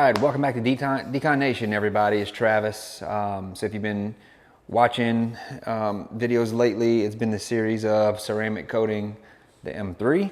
right, welcome back to Decon Nation, everybody. It's Travis. So if you've been watching videos lately, it's been the series of ceramic coating the M3,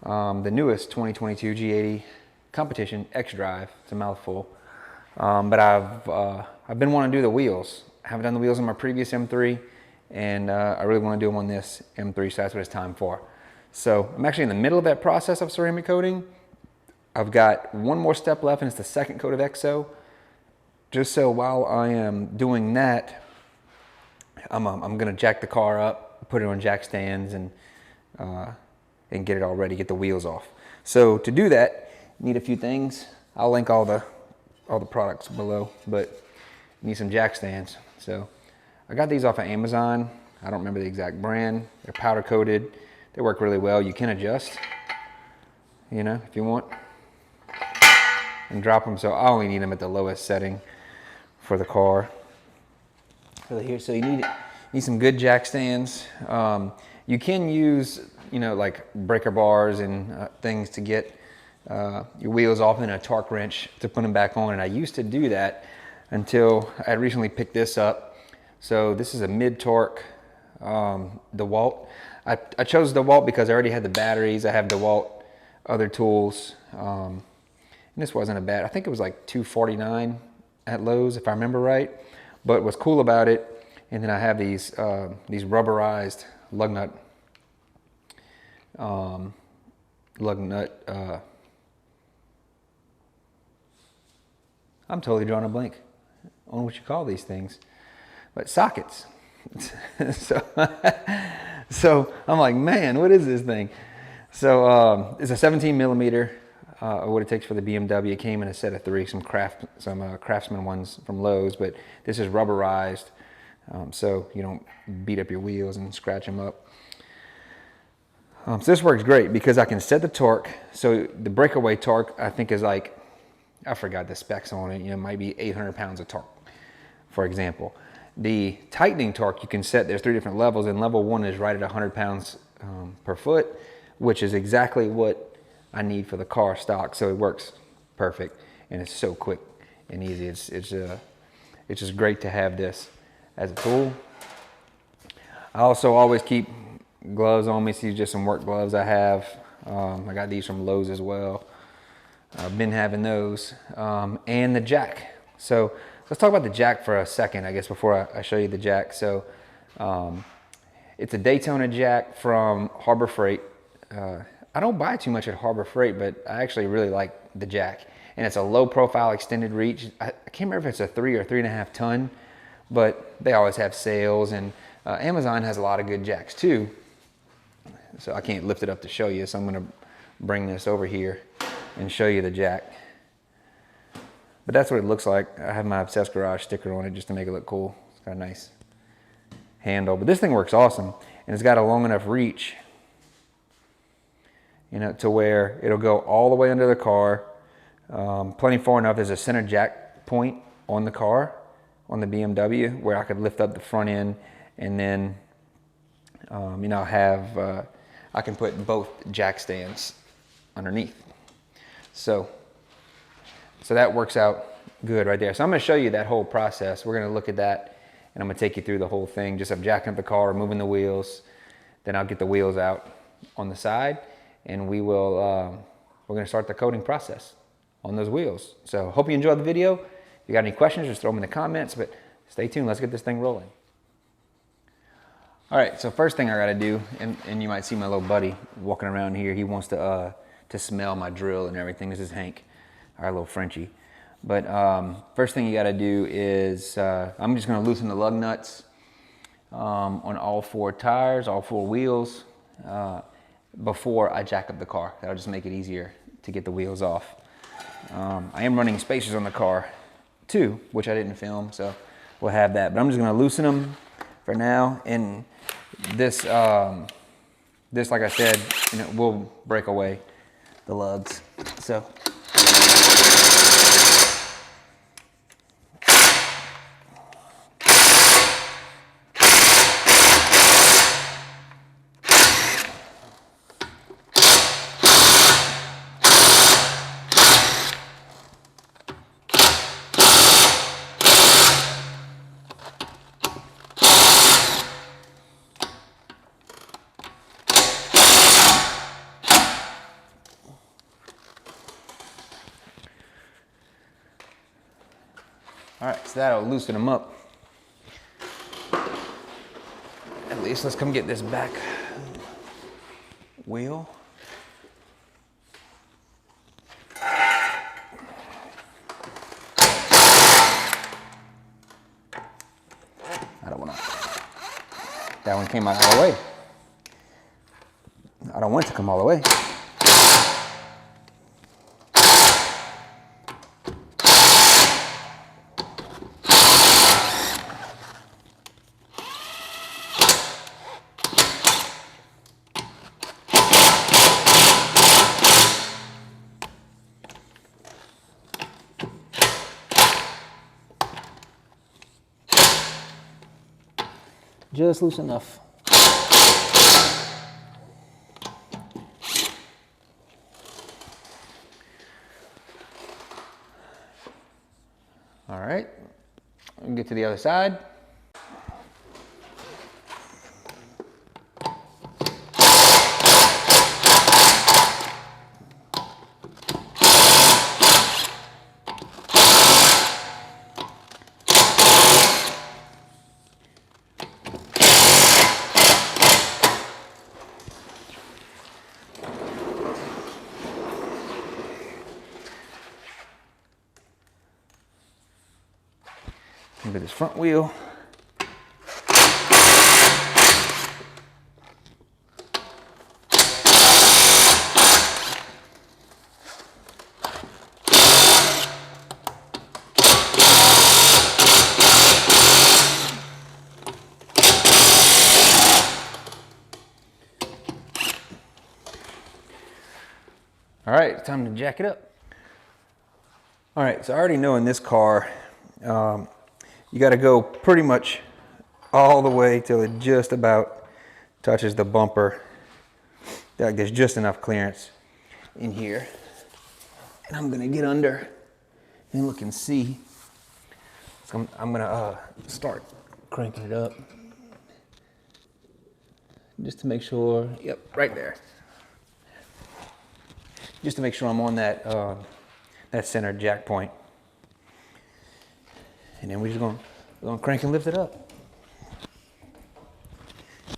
the newest 2022 G80 competition xDrive. It's a mouthful, but I've been wanting to do the wheels. I haven't done the wheels on my previous M3, and I really want to do them on this M3, so that's what it's time for. So I'm actually in the middle of that process of ceramic coating. I've got one more step left, and it's the second coat of XO. Just so while I am doing that, I'm gonna jack the car up, put it on jack stands, and get it all ready, get the wheels off. So to do that, you need a few things. I'll link all the products below, but you need some jack stands. So I got these off of Amazon. I don't remember the exact brand. They're powder coated. They work really well. You can adjust, you know, if you want, and drop them. So I only need them at the lowest setting for the car. So you need some good jack stands. You can use, you know, like breaker bars and things to get your wheels off, and a torque wrench to put them back on. And I used to do that until I recently picked this up. So this is a mid-torque DeWalt. I chose DeWalt because I already had the batteries. I have DeWalt other tools. And this wasn't a bad, I think it was like $249 at Lowe's, if I remember right. But what's cool about it, and then I have these rubberized lug nut, I'm totally drawing a blank on what you call these things, but sockets. So I'm like, man, what is this thing? So it's a 17 millimeter. What it takes for the BMW. It came in a set of 3, some Craftsman ones from Lowe's, but this is rubberized, so you don't beat up your wheels and scratch them up. So this works great because I can set the torque. So the breakaway torque, I think, is like, I forgot the specs on it. You know, it might be 800 pounds of torque, for example. The tightening torque you can set, there's 3 different levels, and level 1 is right at 100 pounds per foot, which is exactly what I need for the car stock. So it works perfect, and it's so quick and easy. It's just great to have this as a tool. I also always keep gloves on me. So just some work gloves I have. I got these from Lowe's as well. I've been having those, and the jack. So let's talk about the jack for a second, I guess, before I show you the jack. So it's a Daytona jack from Harbor Freight. I don't buy too much at Harbor Freight, but I actually really like the jack. And it's a low profile extended reach. I can't remember if it's a 3 or 3.5 ton, but they always have sales, and Amazon has a lot of good jacks too. So I can't lift it up to show you, so I'm gonna bring this over here and show you the jack. But that's what it looks like. I have my Obsessed Garage sticker on it just to make it look cool. It's got a nice handle, but this thing works awesome. And it's got a long enough reach, you know, to where it'll go all the way under the car, plenty far enough. There's a center jack point on the car, on the BMW, where I could lift up the front end, and then, you know, I can put both jack stands underneath. So that works out good right there. So I'm gonna show you that whole process. We're gonna look at that, and I'm gonna take you through the whole thing, just of jacking up the car, removing the wheels. Then I'll get the wheels out on the side, and we're gonna start the coating process on those wheels. So hope you enjoyed the video. If you got any questions, just throw them in the comments, but stay tuned. Let's get this thing rolling. All right, so first thing I gotta do, and you might see my little buddy walking around here. He wants to smell my drill and everything. This is Hank, our little Frenchie. But first thing you gotta do is, I'm just gonna loosen the lug nuts on all 4 tires, all 4 wheels, before I jack up the car. That'll just make it easier to get the wheels off. I am running spacers on the car too, which I didn't film, so we'll have that. But I'm just gonna loosen them for now. And this, like I said, you know, will break away the lugs. So. All right, so that'll loosen them up. At least let's come get this back wheel. I don't want to. That one came out all the way. I don't want it to come all the way. Just loose enough. All right, we'll get to the other side. Look at this front wheel. All right, time to jack it up. All right, so I already know in this car, you got to go pretty much all the way till it just about touches the bumper. Like there's just enough clearance in here. And I'm gonna get under and look and see. So I'm gonna start cranking it up. Just to make sure, yep, right there. Just to make sure I'm on that, that center jack point. And then we're gonna crank and lift it up.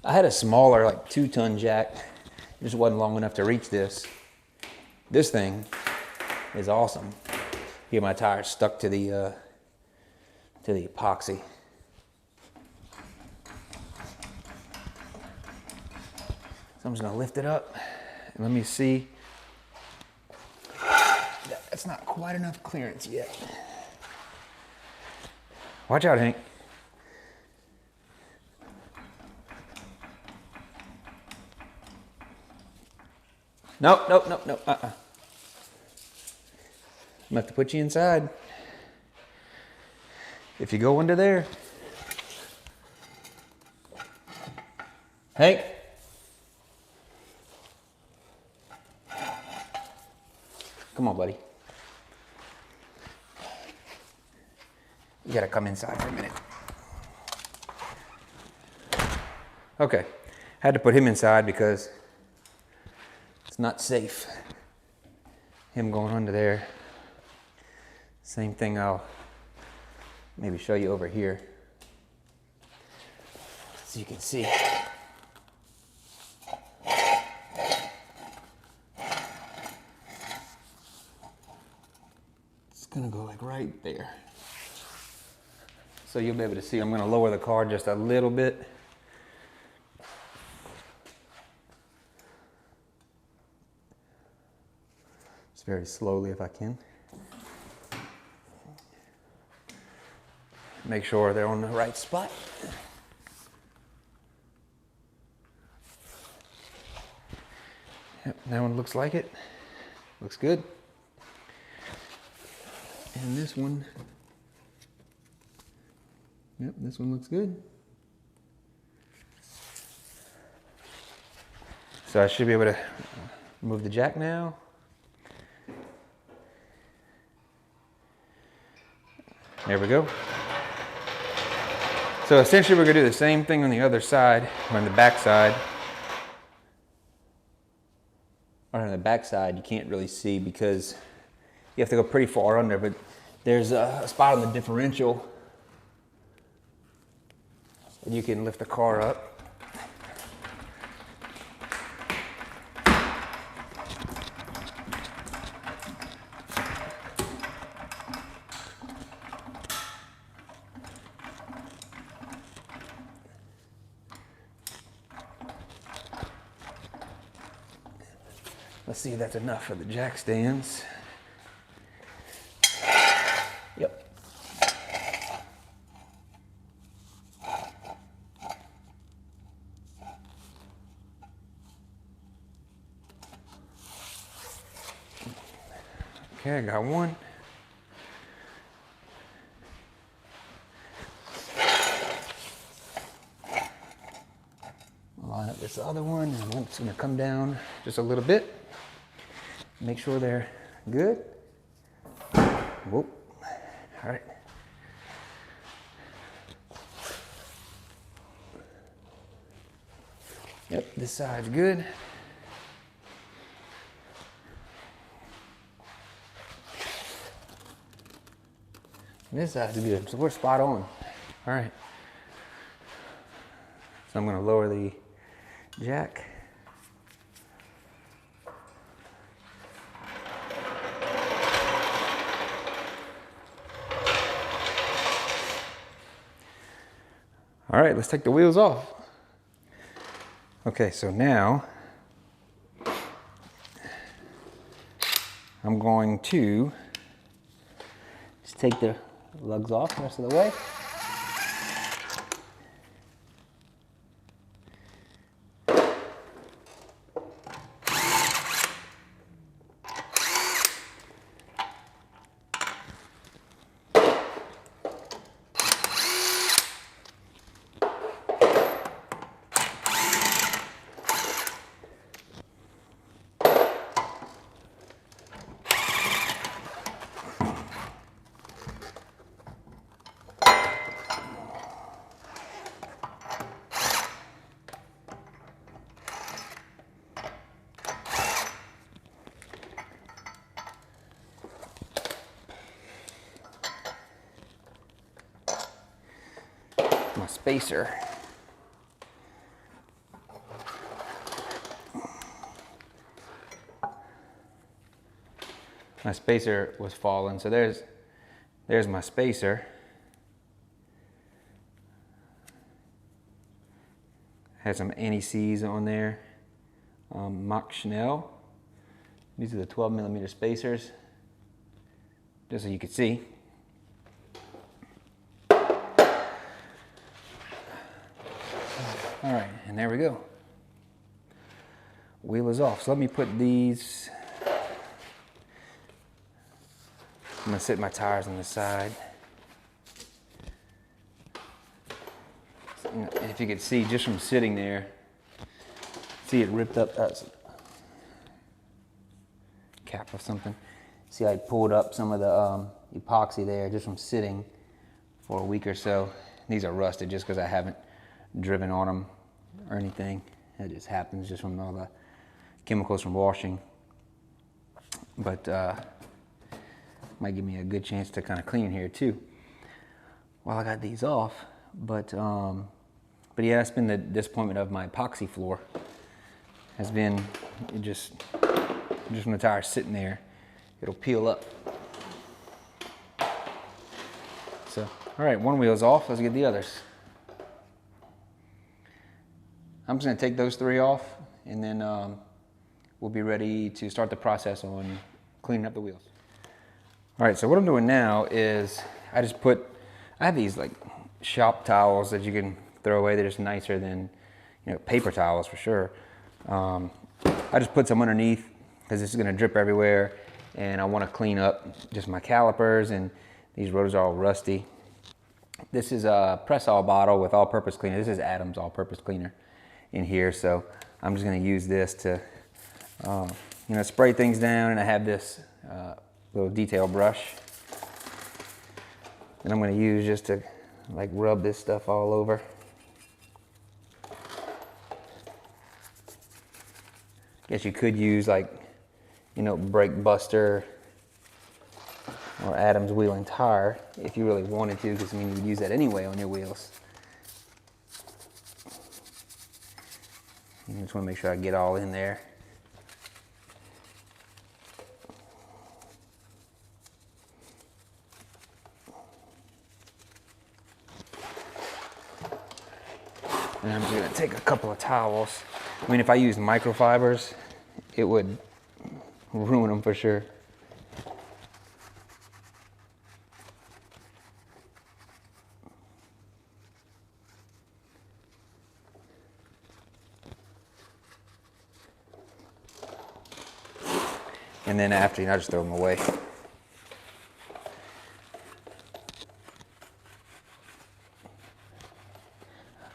I had a smaller, like 2-ton jack. It just wasn't long enough to reach this. This thing is awesome. Here, my tire's stuck to the epoxy. So I'm just gonna lift it up and let me see. That's not quite enough clearance yet. Watch out, Hank. Nope. I'm gonna have to put you inside. If you go under there. Hank. Come on, buddy. You gotta come inside for a minute. Okay, had to put him inside because it's not safe. Him going under there. Same thing, I'll maybe show you over here so you can see. It's gonna go like right there. So you'll be able to see, I'm gonna lower the car just a little bit. Just very slowly if I can. Make sure they're on the right spot. Yep, that one looks like it. Looks good. And this one, yep, this one looks good. So I should be able to move the jack now. There we go. So essentially we're gonna do the same thing on the other side, or on the back side. Or on the back side, you can't really see because you have to go pretty far under, but There's a spot on the differential. You can lift the car up. Let's see if that's enough for the jack stands. Yep. Okay, I got one. I'll line up this other one, and it's gonna come down just a little bit. Make sure they're good. Whoop. All right. Yep, this side's good. This side's good, so we're spot on. All right. So I'm gonna lower the jack. All right, let's take the wheels off. Okay, so now I'm going to just take the lugs off the rest of the way. My spacer. My spacer was falling, so there's my spacer. Had some anti-seize on there. Mach Schnell. These are the 12mm spacers, just so you can see. All right, and there we go. Wheel is off. So let me put these. I'm gonna sit my tires on the side. And if you could see just from sitting there, see it ripped up. That's cap or something. See, I pulled up some of the epoxy there just from sitting for a week or so. These are rusted just because I haven't driven on them or anything. That just happens just from all the chemicals from washing. But might give me a good chance to kind of clean here too while I got these off. But yeah, that's been the disappointment of my epoxy floor. Has been just when the tire's sitting there, it'll peel up. So, all right, one wheel's off. Let's get the others. I'm just gonna take those three off, and then we'll be ready to start the process on cleaning up the wheels. All right, so what I'm doing now is I have these like shop towels that you can throw away. They're just nicer than, paper towels for sure. I just put some underneath because this is gonna drip everywhere, and I wanna clean up just my calipers, and these rotors are all rusty. This is a press-all bottle with all-purpose cleaner. This is Adam's all-purpose cleaner in here, so I'm just gonna use this to spray things down, and I have this little detail brush that I'm gonna use just to like rub this stuff all over. Guess you could use like, brake buster, or Adam's wheel and tire if you really wanted to, because I mean you would use that anyway on your wheels. I just want to make sure I get all in there. And I'm just going to take a couple of towels. I mean, if I used microfibers, it would ruin them for sure. And then after, I just throw them away.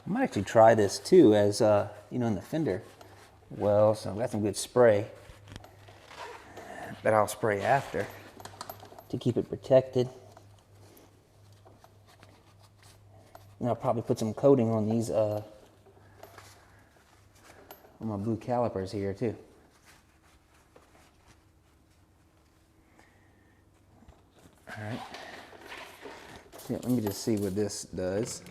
I might actually try this too as, in the fender well. So I've got some good spray that I'll spray after to keep it protected. And I'll probably put some coating on these, on my blue calipers here too. All right. Yeah, let me just see what this does.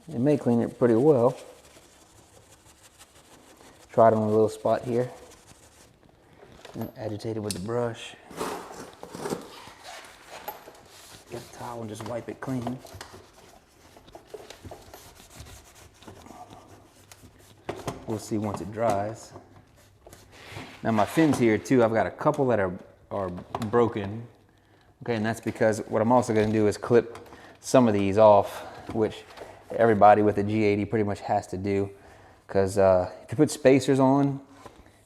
It may clean it pretty well. Try it on a little spot here. Agitate it with the brush. Get a towel and just wipe it clean. We'll see once it dries. Now my fins here too, I've got a couple that are broken. Okay, and that's because what I'm also gonna do is clip some of these off, which everybody with a G80 pretty much has to do, because if you put spacers on,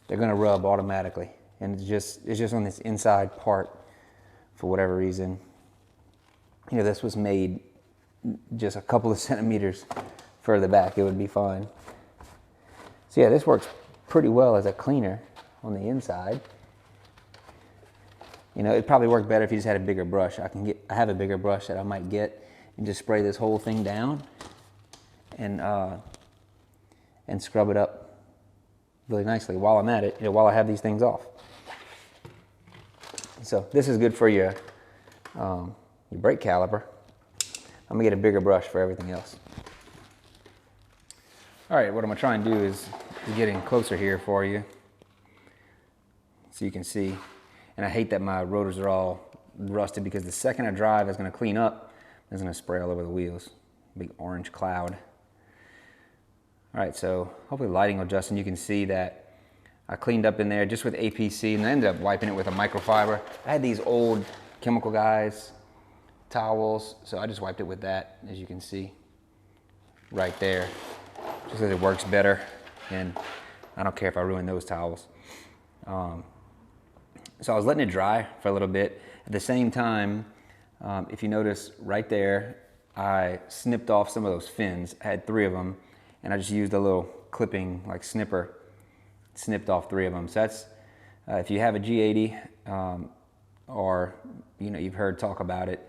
they're gonna rub automatically. And it's just on this inside part for whatever reason. This was made just a couple of centimeters further back, it would be fine. So yeah, this works pretty well as a cleaner on the inside. It'd probably work better if you just had a bigger brush. I have a bigger brush that I might get and just spray this whole thing down and scrub it up really nicely while I'm at it, while I have these things off. So this is good for your brake caliper. I'm gonna get a bigger brush for everything else. All right, what I'm gonna try and do is get in closer here for you so you can see. And I hate that my rotors are all rusted, because the second I drive, it's gonna clean up, it's gonna spray all over the wheels. Big orange cloud. All right, so hopefully the lighting will adjust and you can see that I cleaned up in there just with APC, and I ended up wiping it with a microfiber. I had these old Chemical Guys towels, so I just wiped it with that, as you can see right there, just because it works better, and I don't care if I ruin those towels. So I was letting it dry for a little bit. At the same time, if you notice right there, I snipped off some of those fins. I had 3 of them, and I just used a little clipping, like snipper, snipped off 3 of them. So that's, if you have a G80, or you've heard talk about it,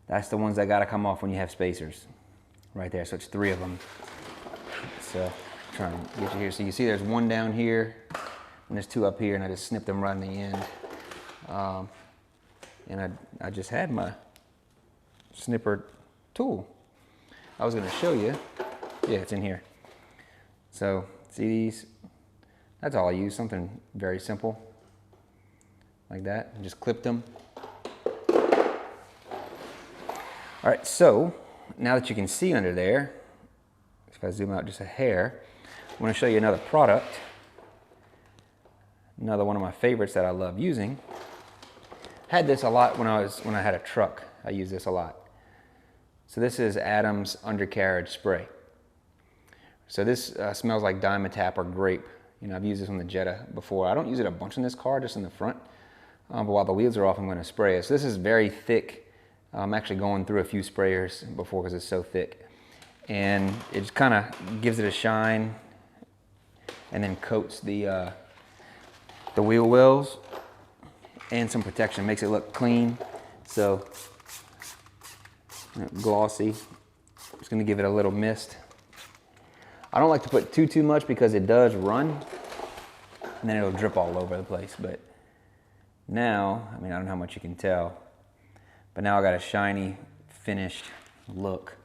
that's the ones that gotta come off when you have spacers, right there. So it's 3 of them. So try and get you here. So you see there's 1 down here, and there's 2 up here, and I just snipped them right in the end. And I just had my snipper tool. I was gonna show you. Yeah, it's in here. So see these? That's all I use, something very simple like that. And just clipped them. All right, so now that you can see under there, if I zoom out just a hair, I'm gonna show you another product. Another one of my favorites that I love using. Had this a lot when I had a truck. I use this a lot. So this is Adam's undercarriage spray. So this smells like Dimetap or grape. I've used this on the Jetta before. I don't use it a bunch in this car, just in the front. But while the wheels are off, I'm going to spray it. So this is very thick. I'm actually going through a few sprayers before because it's so thick. And it just kind of gives it a shine and then coats the wheel wells and some protection, makes it look clean. So glossy. Just gonna give it a little mist. I don't like to put too much because it does run. and then it'll drip all over the place. But now, I mean, I don't know how much you can tell, but now I got a shiny, finished look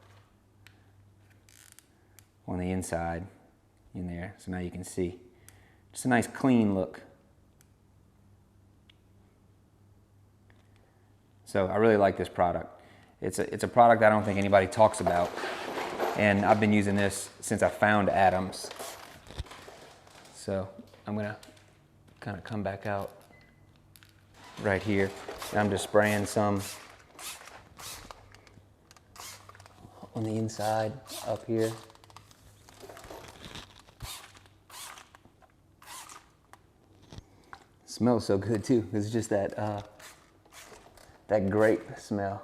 on the inside in there. So now you can see. Just a nice clean look. So I really like this product. It's a product I don't think anybody talks about. And I've been using this since I found Adams. So I'm gonna kind of come back out right here. And I'm just spraying some on the inside up here. Smells so good too. It's just that that grape smell.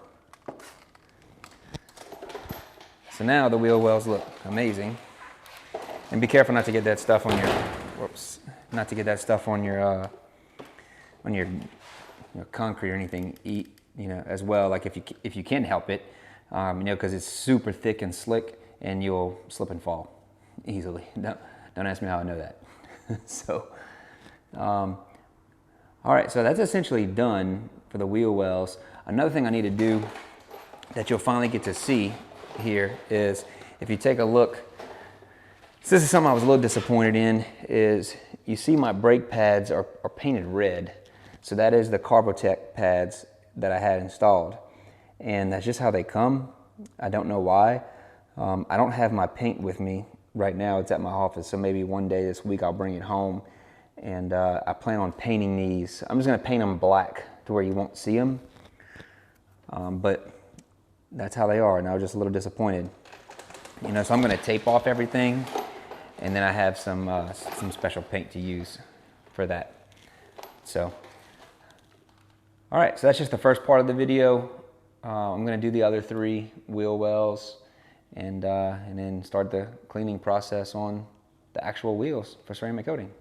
So now the wheel wells look amazing. And be careful not to get that stuff on your, whoops, not to get that stuff on your concrete or anything. You know, as well. Like if you can help it, you know, because it's super thick and slick, and you'll slip and fall easily. Don't ask me how I know that. So, all right. So that's essentially done for the wheel wells. Another thing I need to do that you'll finally get to see here is, if you take a look, so this is something I was a little disappointed in, is you see my brake pads are painted red. So that is the Carbotech pads that I had installed. And that's just how they come. I don't know why. I don't have my paint with me right now. It's at my office. So maybe one day this week I'll bring it home. And I plan on painting these. I'm just gonna paint them black to where you won't see them. But that's how they are, and I was just a little disappointed. You know, so I'm gonna tape off everything, and then I have some special paint to use for that. So, all right, so that's just the first part of the video. I'm gonna do the other 3 wheel wells, and then start the cleaning process on the actual wheels for ceramic coating.